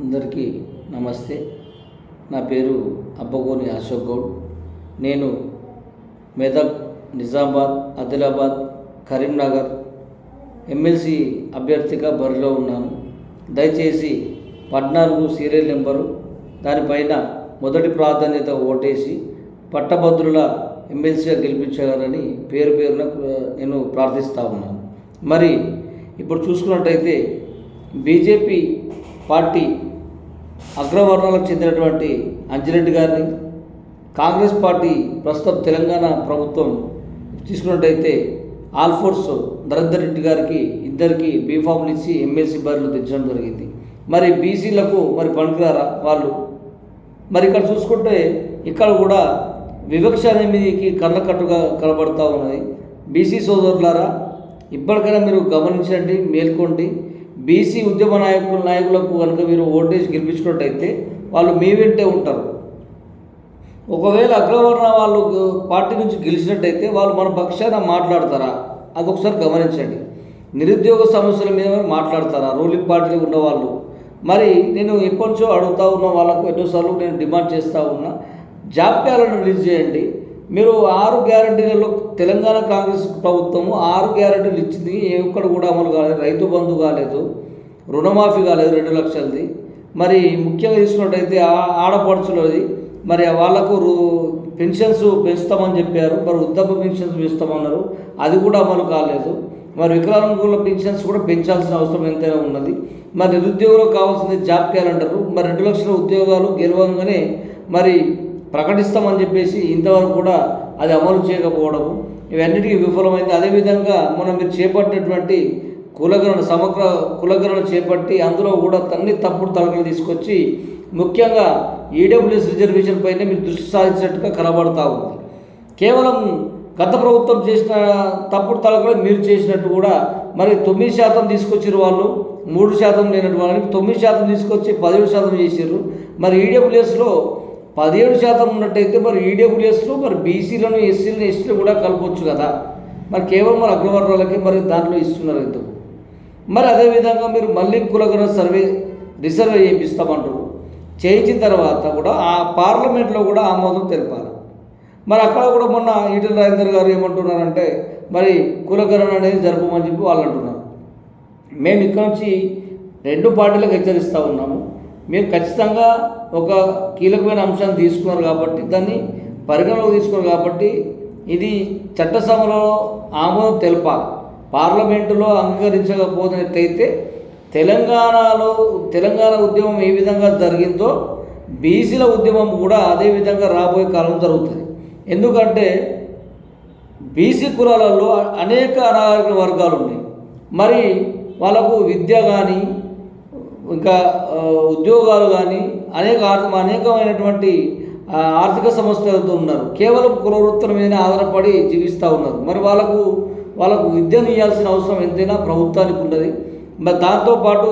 అందరికీ నమస్తే. నా పేరు అబ్బగోని అశోక్ గౌడ్. నేను మెదక్, నిజామాబాద్, ఆదిలాబాద్, కరీంనగర్ ఎమ్మెల్సీ అభ్యర్థిగా బరిలో ఉన్నాను. దయచేసి 14 సీరియల్ నెంబరు దానిపైన మొదటి ప్రాధాన్యత ఓటేసి పట్టభద్రుల ఎమ్మెల్సీగా గెలిపించాలని పేరున నేను ప్రార్థిస్తూ ఉన్నాను. మరి ఇప్పుడు చూసుకున్నట్టయితే బీజేపీ పార్టీ అగ్రవర్ణాలకు చెందినటువంటి అంజిరెడ్డి గారిని, కాంగ్రెస్ పార్టీ ప్రస్తుతం తెలంగాణ ప్రభుత్వం తీసుకున్నట్టయితే ఆల్ఫోర్స్ నరేందర్ రెడ్డి గారికి ఇద్దరికి బీఫామ్లు ఇచ్చి ఎమ్మెల్సీ బరిలో తెచ్చడం జరిగింది. మరి బీసీలకు మరి పనికిరారా వాళ్ళు? మరి ఇక్కడ చూసుకుంటే ఇక్కడ కూడా వివక్ష అనేది కళ్ళకట్టుగా కనబడుతూ ఉన్నది. బీసీ సోదరులారా, ఇప్పటికైనా మీరు గమనించండి, మేల్కోండి. బీసీ ఉద్యమ నాయకులకు కనుక మీరు ఓటేసి గెలిపించుకున్నట్టయితే వాళ్ళు మీ వెంటే ఉంటారు. ఒకవేళ అగ్రవర్ణ వాళ్ళు పార్టీ నుంచి గెలిచినట్టయితే వాళ్ళు మన పక్షాన మాట్లాడతారా? అదొకసారి గమనించండి. నిరుద్యోగ సమస్యల మీద మాట్లాడతారా రూలింగ్ పార్టీలో ఉన్నవాళ్ళు? మరి నేను ఎప్పటి నుంచో అడుగుతూ ఉన్న వాళ్ళకు ఎన్నోసార్లు నేను డిమాండ్ చేస్తూ ఉన్నా, జాబ్ క్యాలెండర్ రిలీజ్ చేయండి. మీరు 6 గ్యారంటీలలో తెలంగాణ కాంగ్రెస్ ప్రభుత్వము 6 గ్యారంటీలు ఇచ్చింది, ఏ ఒక్కడు కూడా అమలు కాలేదు. రైతు బంధు కాలేదు, రుణమాఫీ కాలేదు 2 లక్షలది. మరి ముఖ్యంగా తీసుకున్నట్టయితే ఆడపడుచులది మరి వాళ్ళకు పెన్షన్స్ పెంచుతామని చెప్పారు. మరి వృద్ధాప్య పెన్షన్స్ పెంచుతామన్నారు, అది కూడా అమలు కాలేదు. మరి వికలాంగుల పెన్షన్స్ కూడా పెంచాల్సిన అవసరం ఎంతైనా ఉన్నది. మరి నిరుద్యోగులకు కావాల్సింది జాబ్ క్యాలెండరు. మరి 2 లక్షల ఉద్యోగాలు గెలవంగానే మరి ప్రకటిస్తామని చెప్పేసి ఇంతవరకు కూడా అది అమలు చేయకపోవడము, ఇవన్నిటికీ విఫలమైంది. అదేవిధంగా మనం మీరు చేపట్టినటువంటి సమగ్ర కులగణన చేపట్టి అందులో కూడా తప్పుడు తలకలు తీసుకొచ్చి ముఖ్యంగా ఈడబ్ల్యూఎస్ రిజర్వేషన్ పైన మీరు దృష్టి సాధించినట్టుగా కనబడతా ఉంది. కేవలం గత ప్రభుత్వం చేసిన తప్పుడు తలకలు మీరు చేసినట్టు కూడా మరి 9% తీసుకొచ్చారు వాళ్ళు, 3% లేనట్టు వాళ్ళని 9% తీసుకొచ్చి 17% చేశారు. మరి ఈడబ్ల్యూఎస్లో 17% ఉన్నట్టయితే మరి ఈడబ్ల్యూఎస్లో మరి బీసీలను, ఎస్సీలను, ఎస్టీలు కూడా కలపవచ్చు కదా. మరి కేవలం మరి అగ్రవర్ణాలకే మరి దాంట్లో ఇస్తున్నారు ఎందుకు? మరి అదేవిధంగా మీరు మళ్ళీ కులగణ రిసర్వే చేయిస్తామంటారు. చేయించిన తర్వాత కూడా ఆ పార్లమెంట్లో కూడా ఆమోదం తెలిపాలి. మరి అక్కడ కూడా మొన్న ఈటెల రాజేందర్ గారు ఏమంటున్నారంటే మరి కులగణన అనేది జరపమని చెప్పి వాళ్ళు అంటున్నారు. మేము ఇక్కడ నుంచి 2 పార్టీలకు హెచ్చరిస్తూ ఉన్నాము. మీరు ఖచ్చితంగా ఒక కీలకమైన అంశాన్ని తీసుకున్నారు కాబట్టి, దాన్ని పరిగణలోకి తీసుకున్నారు కాబట్టి ఇది చట్టసభలో ఆమోదం తెలపాలి. పార్లమెంటులో అంగీకరించకపోయినట్టయితే తెలంగాణ ఉద్యమం ఏ విధంగా జరిగిందో బీసీల ఉద్యమం కూడా అదే విధంగా రాబోయే కాలం జరుగుతుంది. ఎందుకంటే బీసీ కులాలలో అనేక అనాగరిక వర్గాలు ఉన్నాయి. మరి వాళ్ళకు విద్య కానీ ఇంకా ఉద్యోగాలు కానీ అనేకమైనటువంటి ఆర్థిక సమస్యలతో ఉన్నారు. కేవలం కుల వృత్తుల మీదనే ఆధారపడి జీవిస్తూ ఉన్నారు. మరి వాళ్ళకు విద్యను ఇవ్వాల్సిన అవసరం ఎంతైనా ప్రభుత్వానికి ఉన్నది. మరి దాంతోపాటు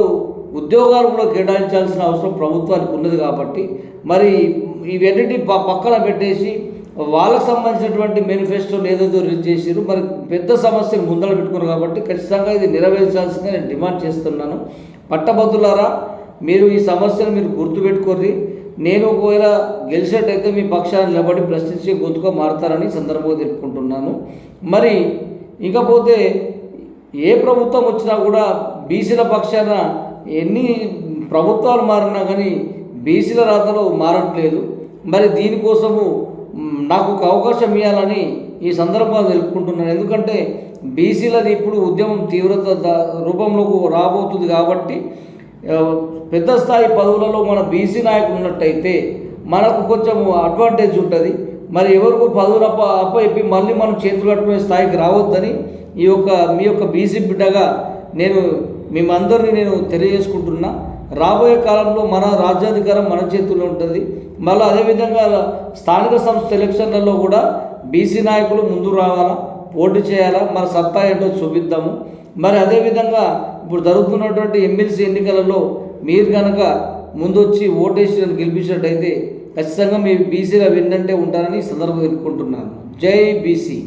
ఉద్యోగాలు కూడా కేటాయించాల్సిన అవసరం ప్రభుత్వానికి ఉన్నది. కాబట్టి మరి ఇవన్నిటి పక్కన పెట్టేసి వాళ్ళకు సంబంధించినటువంటి మేనిఫెస్టోలు ఏదైతే రిలీజ్ చేసారు, మరి పెద్ద సమస్యను ముందర పెట్టుకున్నారు. కాబట్టి ఖచ్చితంగా ఇది నెరవేర్చాల్సిందిగా నేను డిమాండ్ చేస్తున్నాను. పట్టభద్రులారా, మీరు ఈ సమస్యను మీరు గుర్తుపెట్టుకోర్రి. నేను ఒకవేళ గెలిచినట్టయితే మీ పక్షాన్ని నిలబడి ప్రశ్నించే గొంతుగా మారుతారని సందర్భంగా తెలుపుకుంటున్నాను. మరి ఇకపోతే ఏ ప్రభుత్వం వచ్చినా కూడా బీసీల పక్షాన ఎన్ని ప్రభుత్వాలు మారినా కానీ బీసీల రాతలో మారట్లేదు. మరి దీనికోసము నాకు ఒక అవకాశం ఇవ్వాలని ఈ సందర్భంగా తెలుపుకుంటున్నాను. ఎందుకంటే బీసీలది ఇప్పుడు ఉద్యమం తీవ్రత రూపంలోకి రాబోతుంది. కాబట్టి పెద్ద స్థాయి పదవులలో మన బీసీ నాయకులు ఉన్నట్టయితే మనకు కొంచెం అడ్వాంటేజ్ ఉంటుంది. మరి ఎవరికి పదవులు అప్పయిపి మళ్ళీ మనం చేతులు కట్టుకునే స్థాయికి రావద్దని మీ యొక్క బీసీ బిడ్డగా నేను మేమందరినీ నేను తెలియజేసుకుంటున్నా. రాబోయే కాలంలో మన రాజ్యాధికారం మన చేతుల్లో ఉంటుంది. మళ్ళీ అదేవిధంగా స్థానిక సంస్థ ఎలక్షన్లలో కూడా బీసీ నాయకులు ముందు రావాలా, పోటీ చేయాలా, మన సత్తా ఏంటో చూపిద్దాము. మరి అదేవిధంగా ఇప్పుడు జరుగుతున్నటువంటి ఎమ్మెల్సీ ఎన్నికలలో మీరు కనుక ముందొచ్చి ఓటేసి గెలిపించినట్టయితే ఖచ్చితంగా మీ బీసీగా వెన్నంటే ఉంటారని సందర్భం తెలుపుకుంటున్నాను. జై బీసీ.